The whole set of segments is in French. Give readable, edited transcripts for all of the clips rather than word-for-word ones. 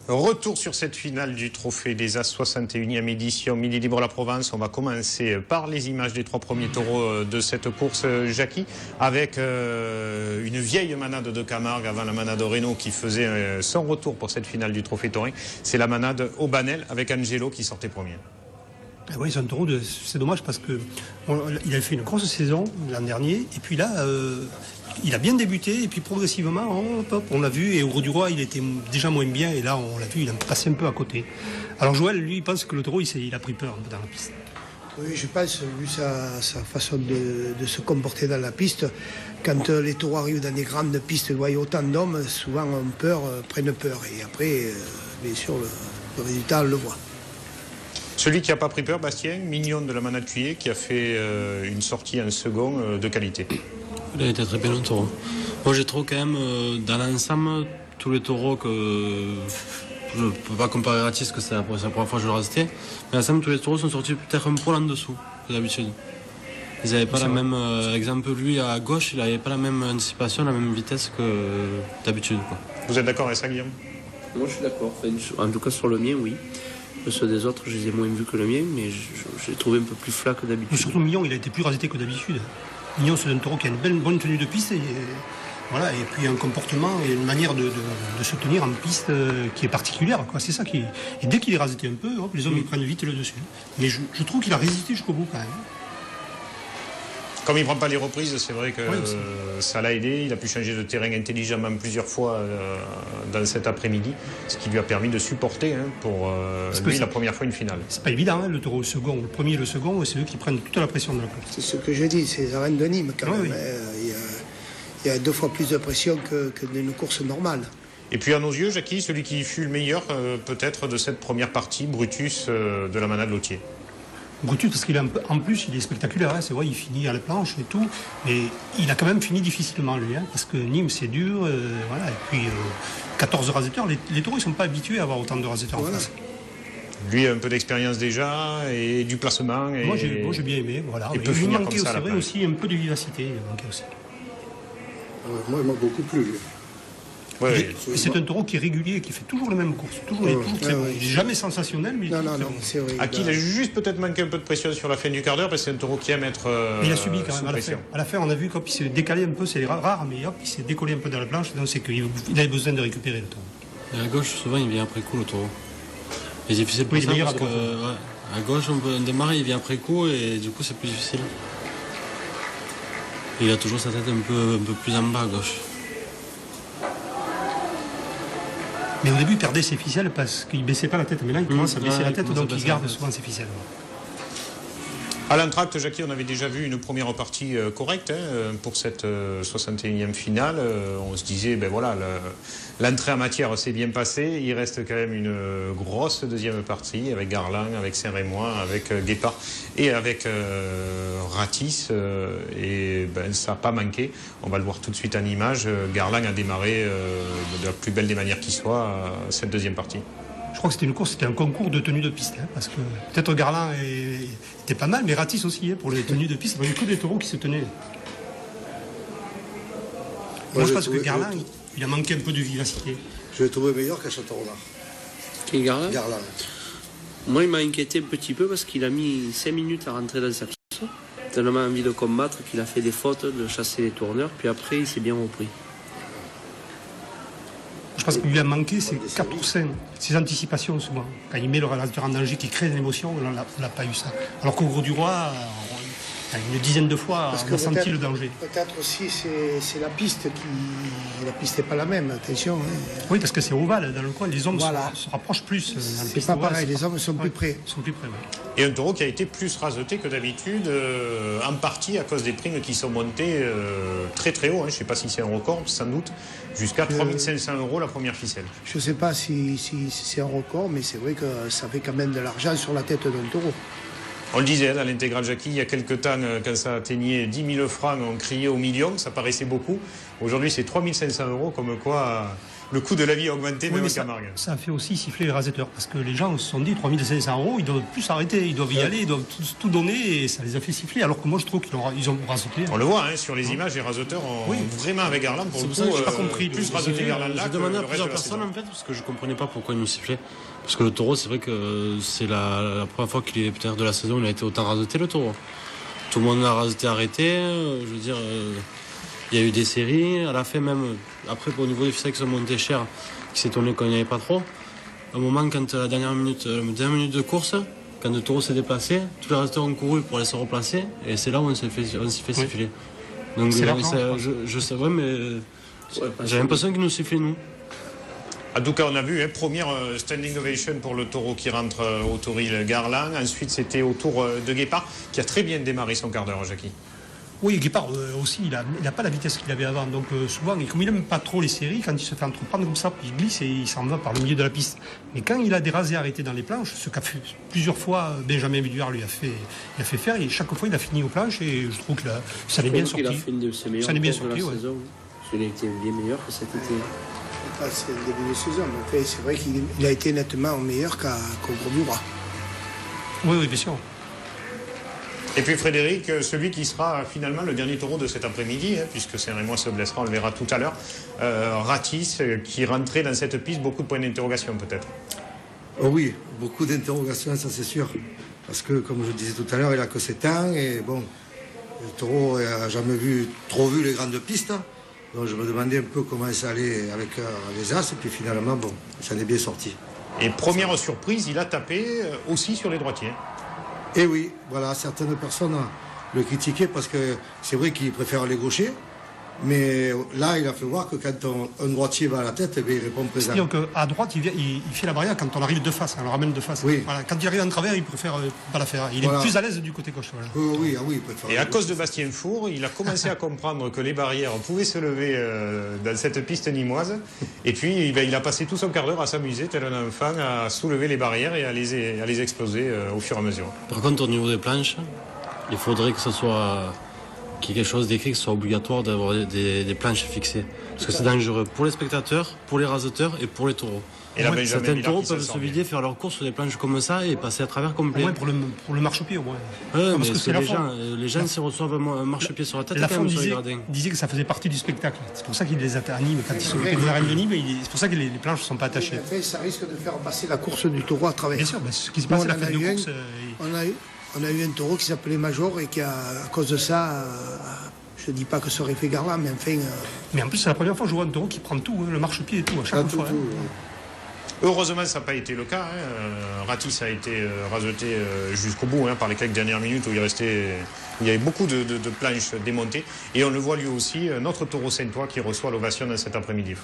Retour sur cette finale du Trophée des As, 61e édition, Midi Libre La Provence. On va commencer par les images des 3 premiers taureaux de cette course, Jackie, avec une vieille manade de Camargue avant la manade Reynaud qui faisait son retour pour cette finale du Trophée Taurin. C'est la manade Aubanel avec Angelo qui sortait premier. Oui, c'est un taureau, c'est dommage parce que il a fait une grosse saison l'an dernier et puis là, il a bien débuté et puis progressivement, on l'a vu et au Gros du Roi, il était déjà moins bien et là, on l'a vu, il a passé un peu à côté. Alors Joël, lui, il pense que le taureau, il a pris peur un peu dans la piste. Oui, je pense, vu sa façon de se comporter dans la piste, quand les taureaux arrivent dans des grandes pistes, voient autant d'hommes, souvent ont peur, prennent peur et après, bien sûr, le résultat, on le voit. Celui qui n'a pas pris peur, Bastien, Mignon de la manade Cuillet, qui a fait une sortie en second de qualité. Il a été très bien le taureau. Moi, j'ai trouvé quand même, dans l'ensemble, tous les taureaux que je ne peux pas comparer à Tis, que c'est la première fois que je le restais, mais l'ensemble, tous les taureaux sont sortis peut-être un poil en dessous que d'habitude. Ils n'avaient pas la même, exemple, lui à gauche, il n'avait pas la même anticipation, la même vitesse que d'habitude. Vous êtes d'accord avec ça, Guillaume? Moi, je suis d'accord. Enfin, en tout cas, sur le mien, oui. Ceux des autres, je les ai moins vus que le mien, mais je l'ai trouvé un peu plus flat que d'habitude. Mais surtout, Mignon, il a été plus raseté que d'habitude. Mignon, c'est un taureau qui a une bonne tenue de piste et puis un comportement et une manière de se tenir en piste qui est particulière. C'est ça qui est... Et dès qu'il est raseté un peu, les hommes ils prennent vite le dessus. Mais je trouve qu'il a résisté jusqu'au bout quand même. Comme il ne prend pas les reprises, c'est vrai que ça l'a aidé. Il a pu changer de terrain intelligemment plusieurs fois dans cet après-midi, ce qui lui a permis de supporter pour lui la première fois une finale. C'est pas évident, le taureau second, le premier et le second, c'est eux qui prennent toute la pression de la course. C'est ce que je dis, c'est les arènes de Nîmes quand même. Il y a 2 fois plus de pression que d'une course normale. Et puis à nos yeux, Jackie, celui qui fut le meilleur peut-être de cette première partie, Brutus de la manade Lautier. Brutus, parce qu'en plus, il est spectaculaire, c'est vrai, il finit à la planche et tout, mais il a quand même fini difficilement, lui, parce que Nîmes, c'est dur, et puis 14 raseteurs, les taureaux, ils ne sont pas habitués à avoir autant de raseteurs en face. Lui a un peu d'expérience déjà, et du placement. Moi, j'ai bien aimé, voilà. Il peut finir comme ça, c'est vrai, aussi un peu de vivacité, il manquait aussi. Moi, il m'a beaucoup plu, lui. C'est un taureau qui est régulier, qui fait toujours les mêmes courses. Il est toujours très bon. Il n'est jamais sensationnel, mais non, c'est vrai. À qui il a juste peut-être manqué un peu de pression sur la fin du quart d'heure, parce que c'est un taureau qui aime être il a subi quand même à la fin. À la fin, on a vu qu'il s'est décalé un peu, c'est rare, mais il s'est décollé un peu dans la planche, donc c'est qu'il avait besoin de récupérer le taureau. Et à gauche, souvent, il vient après coup, le taureau. C'est difficile pour ça, parce que à gauche, on démarre, il vient après coup, et du coup, c'est plus difficile. Il a toujours sa tête un peu plus en bas à gauche. Mais au début, il perdait ses ficelles parce qu'il ne baissait pas la tête. Mais là, il commence à baisser la tête, donc il garde souvent ses ficelles. À l'entracte, Jackie, on avait déjà vu une première partie correcte pour cette 61e finale. On se disait, l'entrée en matière s'est bien passée. Il reste quand même une grosse deuxième partie avec Garland, avec Saint-Rémois, avec Guépard et avec Ratis. Ça n'a pas manqué. On va le voir tout de suite en image. Garland a démarré de la plus belle des manières qui soit cette deuxième partie. Je crois que c'était un concours de tenue de piste, parce que peut-être Garland était pas mal, mais Ratis aussi, pour les tenues de piste. Il n'y avait que des taureaux qui se tenaient. Moi, je pense que Garland, il a manqué un peu de vivacité. Je l'ai trouvé meilleur qu'à ce taureau-là. Qui est Garland ? Garland. Moi, il m'a inquiété un petit peu parce qu'il a mis 5 minutes à rentrer dans sa course. Tellement envie de combattre qu'il a fait des fautes, de chasser les tourneurs, puis après, il s'est bien repris. Je pense qu'il lui a manqué ses 4 ou 5, ses anticipations souvent. Quand il met le réalisateur en danger, qui crée de l'émotion, on n'a pas eu ça. Alors qu'au Gros du Roi, une dizaine de fois, on a senti le danger. Peut-être aussi c'est la piste qui... La piste n'est pas la même, attention. Oui, parce que c'est ovale dans le coin, les hommes se rapprochent plus. C'est pas pareil, les hommes sont plus près. Et un taureau qui a été plus raseté que d'habitude, en partie à cause des primes qui sont montées très très haut. Je ne sais pas si c'est un record, sans doute, jusqu'à 3 500 € la première ficelle. Je ne sais pas si c'est un record, mais c'est vrai que ça fait quand même de l'argent sur la tête d'un taureau. On le disait dans l'intégrale Jackie, il y a quelques temps, quand ça atteignait 10 000 francs, on criait au million, ça paraissait beaucoup. Aujourd'hui, c'est 3500 €, comme quoi le coût de la vie a augmenté, même à Camargue. Ça a fait aussi siffler les raseteurs, parce que les gens se sont dit 3500 €, ils doivent plus s'arrêter, ils doivent y aller, ils doivent tout donner, et ça les a fait siffler, alors que moi je trouve qu'ils ont raseté. On le voit sur les images, les raseteurs ont vraiment avec Garland, pour le coup, j'ai pas compris, plus raseté Garland là. J'ai demandé à plusieurs personnes en fait, parce que je comprenais pas pourquoi ils nous sifflaient. Parce que le taureau, c'est vrai que c'est la première fois qu'il est peut-être de la saison, il a été autant raseté, le taureau. Tout le monde l'a raseté, arrêté, je veux dire. Il y a eu des séries, à la fin même, après au niveau des ficelles qui sont montées cher, qui s'étonnait qu'on n'y avait pas trop. À un moment, quand la dernière minute de course, quand le taureau s'est déplacé, tous les resteurs ont couru pour aller se replacer, et c'est là où on s'est fait siffler. Donc je sais vrai, mais j'ai l'impression qu'ils nous sifflaient nous. En tout cas, on a vu, première standing ovation pour le taureau qui rentre au Toril Garland. Ensuite, c'était au tour de Guépard, qui a très bien démarré son quart d'heure, Jackie. Oui, Guépard aussi, il n'a pas la vitesse qu'il avait avant. Donc souvent, et comme il n'aime pas trop les séries, quand il se fait entreprendre comme ça, il glisse et il s'en va par le milieu de la piste. Mais quand il a des rasés arrêtés dans les planches, ce qu'a fait plusieurs fois Benjamin Villuard lui a fait faire, et chaque fois il a fini aux planches, et je trouve que ça l'est bien sorti. Il a fait une de ses meilleures courses de la saison. Il a été bien meilleur que cet été. C'est le début de saison, mais c'est vrai qu'il a été nettement meilleur qu'au Gros du Roi. Oui, bien sûr. Et puis Frédéric, celui qui sera finalement le dernier taureau de cet après-midi, puisque Saint-Rémois se blessera, on le verra tout à l'heure, Ratis, qui rentrait dans cette piste, beaucoup de points d'interrogation peut-être. Oh oui, beaucoup d'interrogations, ça c'est sûr. Parce que, comme je disais tout à l'heure, il a que 7 ans, et bon, le taureau n'a jamais trop vu les grandes pistes. Donc je me demandais un peu comment ça allait avec les As, et puis finalement, bon, ça en est bien sorti. Et première surprise, il a tapé aussi sur les droitiers. Et oui, voilà, certaines personnes le critiquaient parce que c'est vrai qu'ils préfèrent les gauchers, mais là, il a fait voir que quand un droitier va à la tête, il répond présent. C'est-à-dire qu'à droite, il fait la barrière quand on arrive de face, on le ramène de face. Oui. Voilà. Quand il arrive en travers, il préfère pas la faire. Il est plus à l'aise du côté gauche. Voilà. Oui, il préfère. Et à cause de Bastien Four, il a commencé à comprendre que les barrières pouvaient se lever dans cette piste nimoise. Et puis, il a passé tout son quart d'heure à s'amuser, tel un enfant, à soulever les barrières et à les exploser au fur et à mesure. Par contre, au niveau des planches, il faudrait que ce soit qu'il y ait quelque chose d'écrit, que ce soit obligatoire d'avoir des planches fixées. Parce que c'est dangereux pour les spectateurs, pour les raseteurs et pour les taureaux. Et là, certains taureaux peuvent se vider, faire leur course sur des planches comme ça et passer à travers complet. Au moins pour le marchepied, au moins. Parce que c'est les gens s'y reçoivent un marchepied sur la tête. La femme disait que ça faisait partie du spectacle. C'est pour ça qu'il les anime quand ils sont des arènes de Nîmes. C'est pour ça que les planches ne sont pas attachées. En fait, ça risque de faire passer la course du taureau à travers. Bien sûr, c'est ce qui se passe à la fin de course. On a eu un taureau qui s'appelait Major et qui a, à cause de ça, je ne dis pas que ça aurait fait Garland, mais enfin... Mais en plus, c'est la première fois que je vois un taureau qui prend tout, le marchepied et tout, à chaque fois. Heureusement, ça n'a pas été le cas. Ratis a été raseté jusqu'au bout par les quelques dernières minutes où il y avait beaucoup de planches démontées. Et on le voit lui aussi, notre taureau saintois qui reçoit l'ovation dans cet après-midi.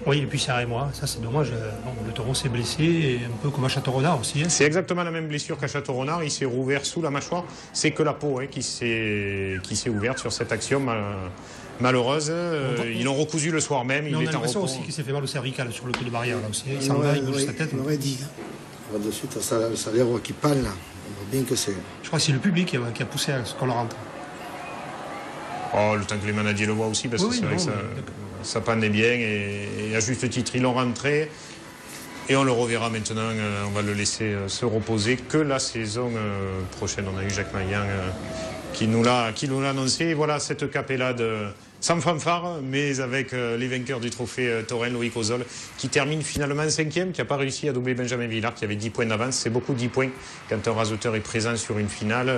Oui, et puis c'est moi, ça c'est dommage. Le taureau s'est blessé, et un peu comme à Château-Renard aussi. C'est exactement la même blessure qu'à Château-Renard. Il s'est rouvert sous la mâchoire. C'est que la peau qui s'est ouverte sur cette action malheureuse. Ils l'ont recousu le soir même. Il est en repos. On a l'impression aussi qu'il s'est fait mal au cervical sur le coup de barrière. Là aussi. Il s'en va, il bouge sa tête. On aurait dit. De suite, ça a l'air qui parle là. On voit bien que c'est... Je crois que c'est le public qui a poussé à ce qu'on le rentre. Oh, le temps que les manadiers le voient aussi, parce que c'est vrai que ça panait bien, et à juste titre, ils l'ont rentré. Et on le reverra maintenant, on va le laisser se reposer que la saison prochaine. On a eu Jacques Maillan qui nous l'a annoncé. Et voilà cette capellade sans fanfare, mais avec les vainqueurs du trophée Touraine, Loïc Ozol, qui termine finalement 5e, qui n'a pas réussi à doubler Benjamin Villard, qui avait 10 points d'avance. C'est beaucoup 10 points quand un raseteur est présent sur une finale.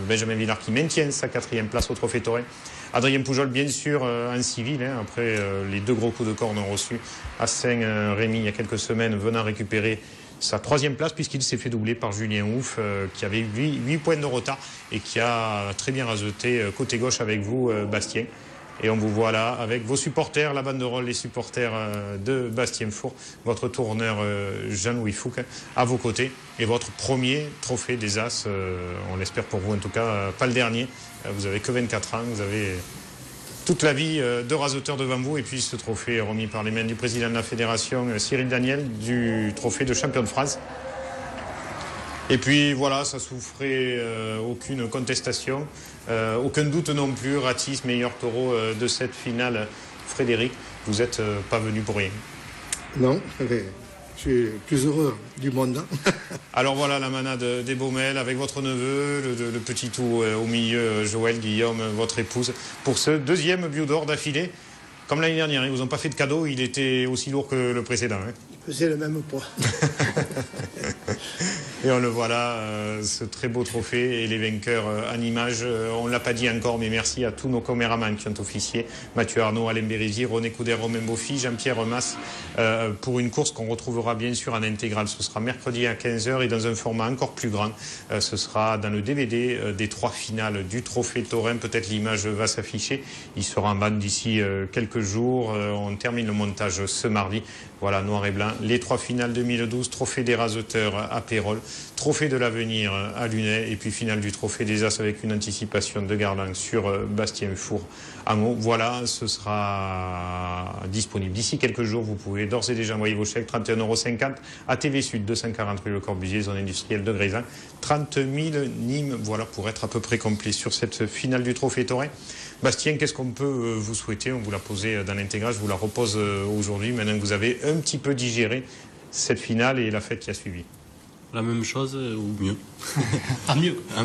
Benjamin Villard qui maintient sa 4e place au trophée Touraine. Adrien Poujol, bien sûr, en civil, après les 2 gros coups de corne reçus à Saint-Rémy il y a quelques semaines, venant récupérer sa 3e place, puisqu'il s'est fait doubler par Julien Ouf, qui avait 8 points de retard et qui a très bien raseté côté gauche avec vous, Bastien. Et on vous voit là avec vos supporters, la banderole, les supporters de Bastien Four, votre tourneur Jean-Louis Fouque à vos côtés, et votre premier trophée des As, on l'espère pour vous en tout cas, pas le dernier. Vous avez que 24 ans, vous avez toute la vie de raseteur devant vous, et puis ce trophée remis par les mains du président de la fédération, Cyril Daniel, du trophée de champion de France. Et puis voilà, ça souffrait aucune contestation, aucun doute non plus. Ratis, meilleur taureau de cette finale. Frédéric, vous n'êtes pas venu pour rien. Non, mais je suis le plus heureux du monde. Alors voilà la manade des Baumel avec votre neveu, le petit tout au milieu, Joël, Guillaume, votre épouse, pour ce deuxième bio d'or d'affilée. Comme l'année dernière, ils vous ont pas fait de cadeau, il était aussi lourd que le précédent. Hein. Il faisait le même poids. Et on le voit là, ce très beau trophée et les vainqueurs en images. On ne l'a pas dit encore, mais merci à tous nos caméramans qui ont officié. Mathieu Arnaud, Alain Bérézy, René Couder, Romain Beaufy, Jean-Pierre Masse, pour une course qu'on retrouvera bien sûr en intégrale. Ce sera mercredi à 15h et dans un format encore plus grand. Ce sera dans le DVD des 3 finales du Trophée Taurin. Peut-être l'image va s'afficher. Il sera en bande d'ici quelques jours. On termine le montage ce mardi. Voilà, noir et blanc. Les 3 finales 2012, Trophée des Raseteurs à Pérol, Trophée de l'Avenir à Lunay et puis finale du Trophée des As avec une anticipation de Garland sur Bastien-Four à Meaux. Voilà, ce sera disponible. D'ici quelques jours, vous pouvez d'ores et déjà envoyer vos chèques, 31,50 € à TV Sud, 240 rue Le Corbusier, zone industrielle de Grésin, 30 000 Nîmes. Voilà, pour être à peu près complet sur cette finale du Trophée Taurin. Bastien, qu'est-ce qu'on peut vous souhaiter? On vous l'a posé dans l'intégral, je vous la repose aujourd'hui, maintenant que vous avez un petit peu digéré cette finale et la fête qui a suivi. La même chose ou mieux. Ah, mieux. À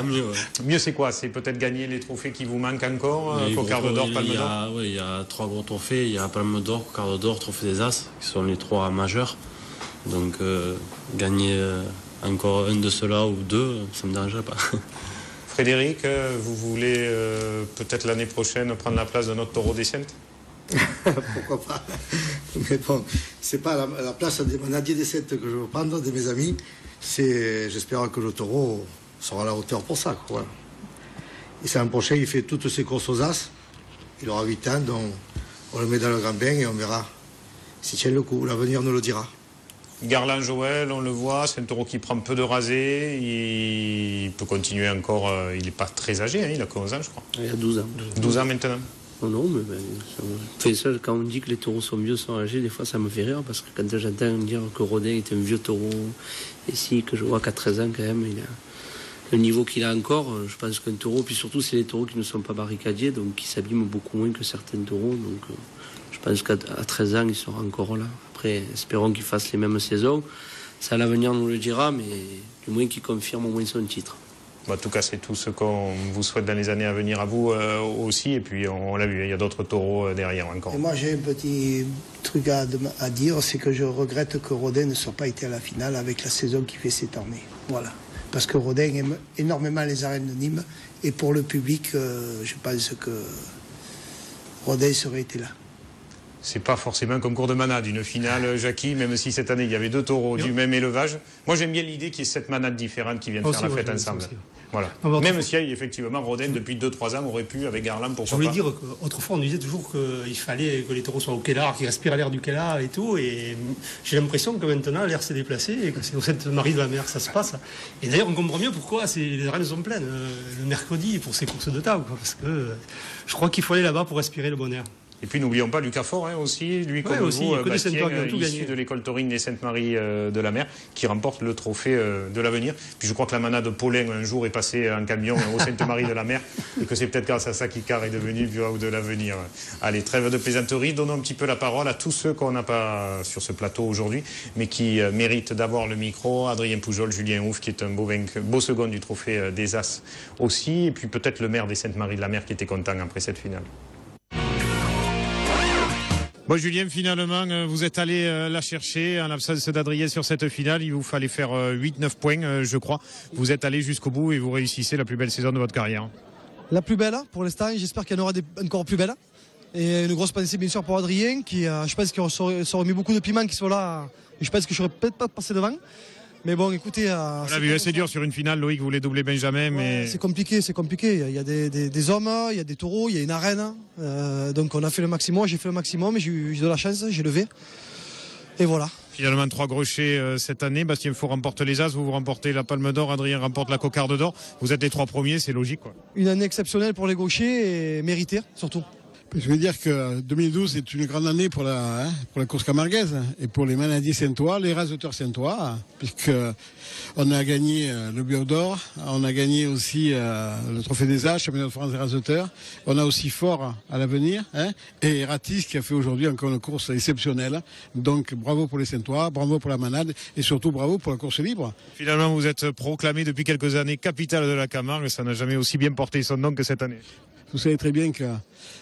mieux, ouais. Mieux, c'est quoi? C'est peut-être gagner les trophées qui vous manquent encore, Cocarde d'Or, Palme d'Or? Oui, il y a 3 gros trophées. Il y a Palme d'Or, Cocarde d'Or, Trophée des As, qui sont les 3 majeurs. Donc gagner encore un de ceux-là ou 2, ça ne me dérangerait pas. Frédéric, vous voulez peut-être l'année prochaine prendre la place de notre taureau des Saintes? Pourquoi pas. Mais bon, c'est pas la place des manadiers des Saintes que je veux prendre, de mes amis. J'espère que le taureau sera à la hauteur pour ça. Quoi. Et c'est l'an prochain, il fait toutes ses courses aux As. Il aura 8 ans, donc on le met dans le grand bain et on verra s'il tient le coup. L'avenir nous le dira. Garland Joël, on le voit, c'est un taureau qui prend peu de rasé, il peut continuer encore, il n'est pas très âgé, hein, il a que 11 ans je crois. Il a 12 ans. 12 ans maintenant. Non, mais fait ça, quand on dit que les taureaux sont vieux, sont âgés, des fois ça me fait rire, parce que quand j'entends dire que Rodin est un vieux taureau, et si que je vois qu'à 13 ans quand même, il a le niveau qu'il a encore, je pense qu'un taureau, puis surtout c'est les taureaux qui ne sont pas barricadiers, donc qui s'abîment beaucoup moins que certains taureaux, donc je pense qu'à 13 ans il sera encore là. Après, espérons qu'il fasse les mêmes saisons. Ça, l'avenir nous le dira, mais du moins qu'il confirme au moins son titre. En tout cas, c'est tout ce qu'on vous souhaite dans les années à venir à vous aussi. Et puis, on l'a vu, il y a d'autres taureaux derrière encore. Et moi, j'ai un petit truc à dire, c'est que je regrette que Rodin ne soit pas été à la finale avec la saison qu'il fait cette année. Voilà. Parce que Rodin aime énormément les arènes de Nîmes. Et pour le public, je pense que Rodin serait été là. C'est pas forcément un concours de manade, une finale, Jackie, même si cette année il y avait 2 taureaux du même élevage. Moi j'aime bien l'idée qu'il y ait 7 manades différentes qui viennent faire la fête ensemble. Voilà. Même si effectivement Rodin depuis 2-3 ans aurait pu avec Garland pourquoi pas. Je voulais dire qu'autrefois on disait toujours qu'il fallait que les taureaux soient au Kellar, qu'ils respirent l'air du Kellar et tout. Et j'ai l'impression que maintenant l'air s'est déplacé et que c'est au Sainte-Marie de la Mer ça se passe. Et d'ailleurs on comprend mieux pourquoi les arènes sont pleines le mercredi pour ces courses de table. Parce que je crois qu'il faut aller là-bas pour respirer le bon air. Et puis n'oublions pas Lucas Faure aussi, lui comme vous, Bastien, issu de l'école taurine des Sainte-Marie de la Mer, qui remporte le trophée de l'avenir. Puis je crois que la manade Paulin un jour est passée en camion au Sainte-Marie de la Mer et que c'est peut-être grâce à ça qu'Icar est devenu bio de l'avenir. Allez, trêve de plaisanterie, donnons un petit peu la parole à tous ceux qu'on n'a pas sur ce plateau aujourd'hui, mais qui méritent d'avoir le micro. Adrien Poujol, Julien Ouf, qui est un beau second du trophée des As aussi, et puis peut-être le maire des Sainte-Marie de la Mer qui était content après cette finale. Bon Julien, finalement, vous êtes allé la chercher en l'absence d'Adrien sur cette finale. Il vous fallait faire 8-9 points, je crois. Vous êtes allé jusqu'au bout et vous réussissez la plus belle saison de votre carrière. La plus belle pour l'instant, j'espère qu'il y en aura encore plus belles. Et une grosse pensée bien sûr pour Adrien, qui je pense qu'il aurait mis beaucoup de piment qui sont là. Et je pense que je n'aurais peut-être pas passé devant. Mais bon, écoutez... c'est dur sur une finale, Loïc voulait doubler Benjamin, mais... C'est compliqué. Il y a des hommes, il y a des taureaux, il y a une arène. Donc on a fait le maximum, j'ai fait le maximum, j'ai eu de la chance, j'ai levé. Et voilà. Finalement, 3 grochets cette année. Bastien Four remporte les As, vous remportez la Palme d'Or, Adrien remporte la Cocarde d'Or. Vous êtes les 3 premiers, c'est logique, quoi. Une année exceptionnelle pour les gauchers et méritée, surtout. Je veux dire que 2012 est une grande année pour la course camarguaise et pour les manadiers saintois, les raseteurs saintois, puisque on a gagné le Bio d'Or, on a gagné aussi le Trophée des As, championnat de France des raseteurs, on a aussi Fort à l'avenir, et Ratis qui a fait aujourd'hui encore une course exceptionnelle. Donc bravo pour les Saintois, bravo pour la manade et surtout bravo pour la course libre. Finalement, vous êtes proclamé depuis quelques années capitale de la Camargue, ça n'a jamais aussi bien porté son nom que cette année. Vous savez très bien que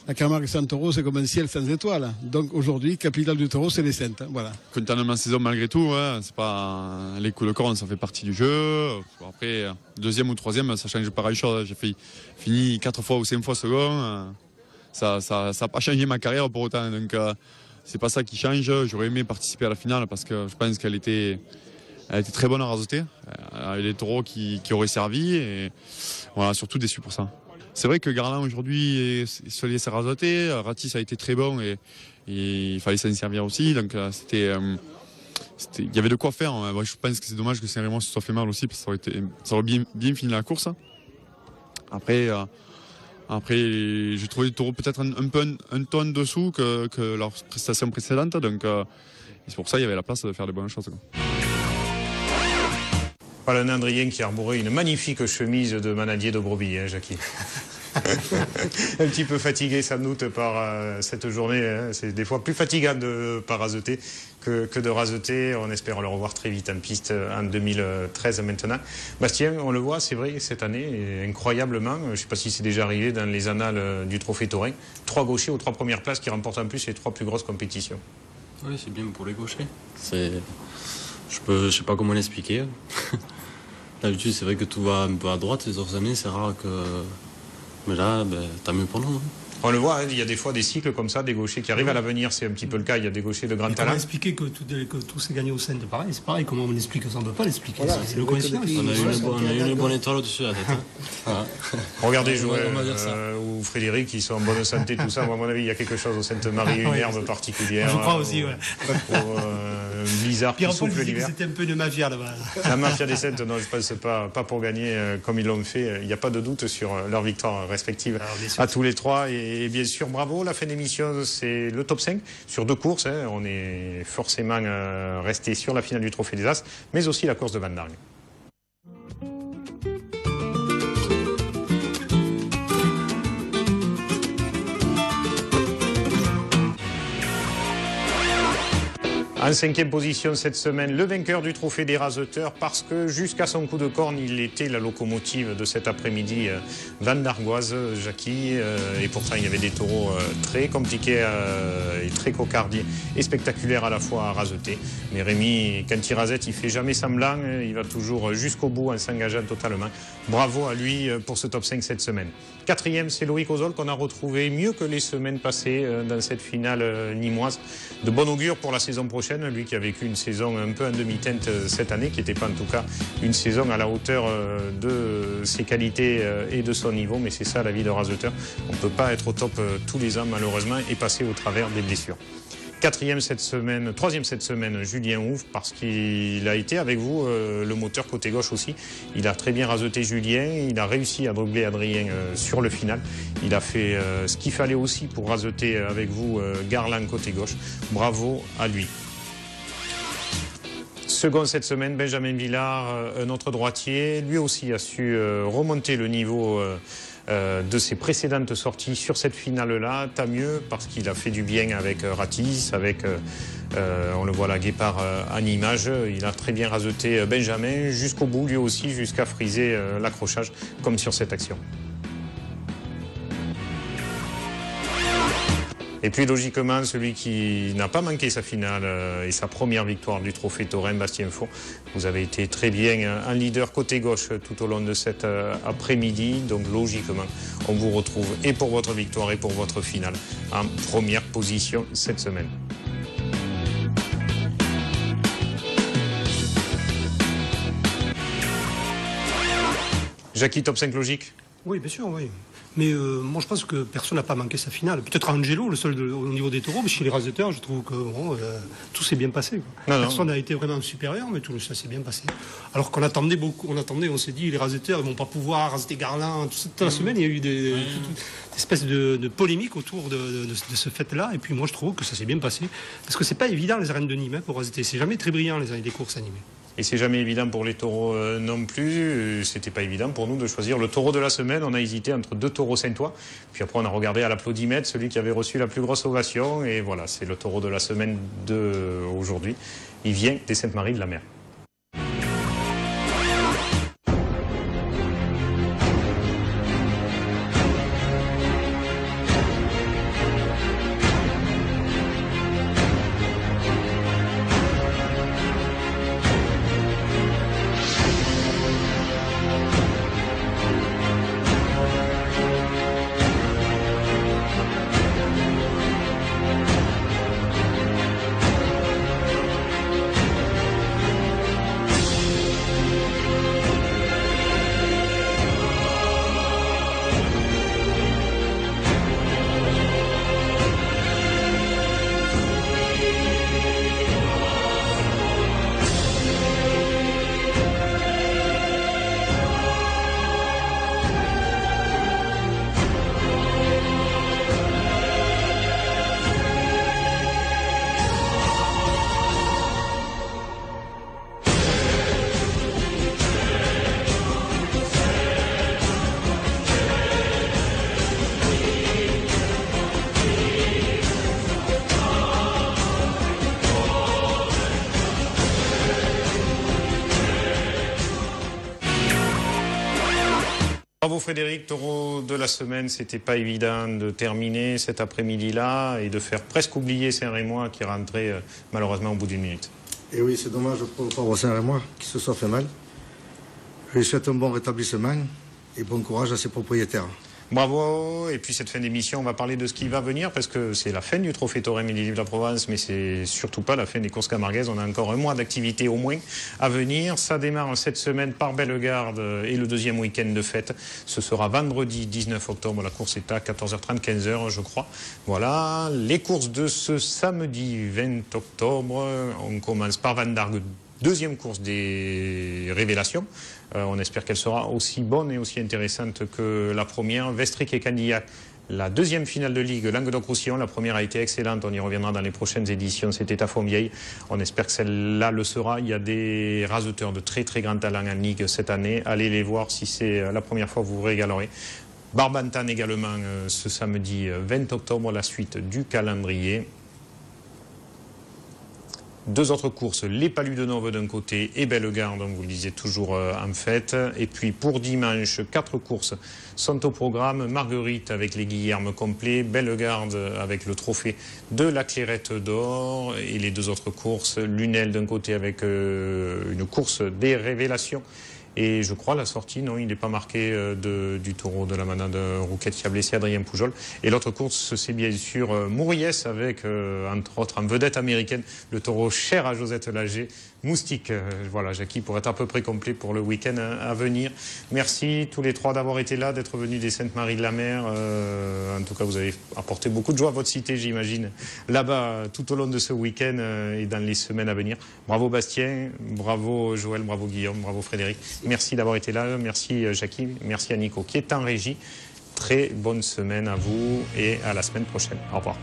la Camargue sans taureau, c'est comme un ciel sans étoiles. Donc aujourd'hui, capitale du taureau, c'est les Saintes. Voilà. Continuellement saison malgré tout, c'est pas les coups de corne, ça fait partie du jeu. Après, deuxième ou troisième, ça change pas grand-chose. J'ai fini 4 fois ou 5 fois second. Ça n'a pas changé ma carrière pour autant. Donc c'est pas ça qui change. J'aurais aimé participer à la finale parce que je pense qu'elle était très bonne à raseter. Elle avait des taureaux qui auraient servi et voilà, surtout déçu pour ça. C'est vrai que Garland aujourd'hui se laisse raseter. Ratis a été très bon et il fallait s'en servir aussi. Donc il y avait de quoi faire. Moi, je pense que c'est dommage que Saint-Raymond se soit fait mal aussi parce que ça aurait bien fini la course. Après j'ai trouvé les taureaux peut-être un ton en dessous que leur prestation précédente. Donc c'est pour ça qu'il y avait la place de faire de bonnes choses. Voilà un Andrien qui arborait une magnifique chemise de manadier de brebis, Jackie. Un petit peu fatigué sans doute par cette journée. C'est des fois plus fatigant de pas raseter que de raseter. On espère le revoir très vite en piste en 2013 maintenant. Bastien, on le voit, c'est vrai, cette année, incroyablement, je ne sais pas si c'est déjà arrivé dans les annales du Trophée Taurin, 3 gauchers aux 3 premières places qui remportent en plus les 3 plus grosses compétitions. Oui, c'est bien pour les gauchers. Je sais pas comment l'expliquer. D'habitude, c'est vrai que tout va un peu à droite. Les autres années, c'est rare que... Mais là, tant mieux pour nous. On le voit, il y a des fois des cycles comme ça, des gauchers qui arrivent à l'avenir, c'est un petit peu le cas, il y a des gauchers de grand talent. Comment expliquer que tout s'est gagné au sein de pareil, c'est pareil, comment on explique ça, on ne peut pas l'expliquer, voilà, c'est le coïncidence. On a eu une bonne étoile au-dessus de la tête. Voilà. Regardez jouer ou Frédéric, qui sont en bonne santé, tout ça. Moi, à mon avis, il y a quelque chose au Sainte-Marie, une herbe particulière. Je crois aussi, ouais. Blizzard qui souffle l'hiver. C'était un peu une mafia là-bas. La mafia des Saintes, non, je pense pas pour gagner comme ils l'ont fait. Il n'y a pas de doute sur leur victoire respective à tous les 3. Et bien sûr, bravo. La fin d'émission, c'est le top 5 sur 2 courses. On est forcément resté sur la finale du Trophée des As, mais aussi la course de Van Dargue. En 5e position cette semaine, le vainqueur du Trophée des Raseteurs, parce que jusqu'à son coup de corne, il était la locomotive de cet après-midi Van Dargoise, Jackie. Et pourtant, il y avait des taureaux très compliqués et très cocardiers et spectaculaires à la fois à raseter. Mais Rémi, quand il rasette, il fait jamais semblant. Il va toujours jusqu'au bout en s'engageant totalement. Bravo à lui pour ce top 5 cette semaine. 4e, c'est Loïc Ozol qu'on a retrouvé mieux que les semaines passées dans cette finale nîmoise. De bon augure pour la saison prochaine. Lui qui a vécu une saison un peu en demi-teinte cette année, qui n'était pas en tout cas une saison à la hauteur de ses qualités et de son niveau. Mais c'est ça la vie de raseteur. On ne peut pas être au top tous les ans malheureusement et passer au travers des blessures. 3e cette semaine, Julien Ouf, parce qu'il a été avec vous le moteur côté gauche aussi. Il a très bien raseté Julien, il a réussi à dribbler Adrien sur le final. Il a fait ce qu'il fallait aussi pour raseter avec vous Garland côté gauche. Bravo à lui. Second cette semaine, Benjamin Villard, un autre droitier. Lui aussi a su remonter le niveau de ses précédentes sorties sur cette finale-là. Tant mieux, parce qu'il a fait du bien avec Ratis, avec, on le voit là, Guépard en image. Il a très bien raseté Benjamin jusqu'au bout, lui aussi, jusqu'à friser l'accrochage, comme sur cette action. Et puis logiquement, celui qui n'a pas manqué sa finale et sa première victoire du Trophée Taurin, Bastien Faux. Vous avez été très bien en leader côté gauche tout au long de cet après-midi. Donc logiquement, on vous retrouve et pour votre victoire et pour votre finale en première position cette semaine. Jackie, top 5 logique? Oui, bien sûr, oui. Mais moi, je pense que personne n'a pas manqué sa finale. Peut-être Angelo, le seul au niveau des taureaux, mais chez les raseurs, je trouve que tout s'est bien passé. Personne n'a été vraiment supérieur, mais tout ça s'est bien passé. Alors qu'on attendait beaucoup, on s'est dit, les raseurs, ils vont pas pouvoir raser Garland. Toute la semaine, il y a eu des espèces de polémiques autour de ce fait-là. Et puis moi, je trouve que ça s'est bien passé. Parce que c'est pas évident, les arènes de Nîmes, pour raser. C'est jamais très brillant, les courses animées. Et c'est jamais évident pour les taureaux non plus. C'était pas évident pour nous de choisir le taureau de la semaine. On a hésité entre 2 taureaux saintois. Puis après, on a regardé à l'applaudimètre celui qui avait reçu la plus grosse ovation. Et voilà, c'est le taureau de la semaine d'aujourd'hui. Il vient des Saintes-Maries de la Mer. Bravo Frédéric, taureau de la semaine, c'était pas évident de terminer cet après-midi-là et de faire presque oublier Saint-Rémois qui rentrait malheureusement au bout d'une minute. Et oui, c'est dommage pour le pauvre Saint-Rémois qui se soit fait mal. Je lui souhaite un bon rétablissement et bon courage à ses propriétaires. Bravo, et puis cette fin d'émission, on va parler de ce qui va venir parce que c'est la fin du Trophée Taurins Midi de la Provence, mais c'est surtout pas la fin des courses camarguaises. On a encore un mois d'activité au moins à venir. Ça démarre cette semaine par Bellegarde et le deuxième week-end de fête. Ce sera vendredi 19 octobre. La course est à 14h30, 15h, je crois. Voilà, les courses de ce samedi 20 octobre. On commence par Van Dargue. Deuxième course des révélations. On espère qu'elle sera aussi bonne et aussi intéressante que la première. Vestric et Candillac, la deuxième finale de Ligue Languedoc-Roussillon. La première a été excellente. On y reviendra dans les prochaines éditions. C'était à Fontvieille. On espère que celle-là le sera. Il y a des raseteurs de très très grand talent en Ligue cette année. Allez les voir. Si c'est la première fois, vous vous régalerez. Barbantan également ce samedi 20 octobre. La suite du calendrier. Deux autres courses, les Palus de Nove d'un côté et Bellegarde, on vous le disait toujours en fête. Et puis pour dimanche, 4 courses sont au programme. Marguerite avec les Guillermes complets, Bellegarde avec le trophée de la Clairette d'Or et les deux autres courses, Lunel d'un côté avec une course des révélations. Et je crois la sortie, non, il n'est pas marqué du taureau de la manade Rouquette qui a blessé Adrien Poujol. Et l'autre course, c'est bien sûr Mouriès avec, entre autres, en vedette américaine, le taureau cher à Josette Lager, Moustique. Voilà, Jackie, pour être à peu près complet pour le week-end à venir. Merci tous les trois d'avoir été là, d'être venus des Saintes-Maries de la Mer. En tout cas, vous avez apporté beaucoup de joie à votre cité, j'imagine, là-bas, tout au long de ce week-end et dans les semaines à venir. Bravo Bastien, bravo Joël, bravo Guillaume, bravo Frédéric. Merci d'avoir été là, merci Jackie, merci à Nico qui est en régie. Très bonne semaine à vous et à la semaine prochaine. Au revoir.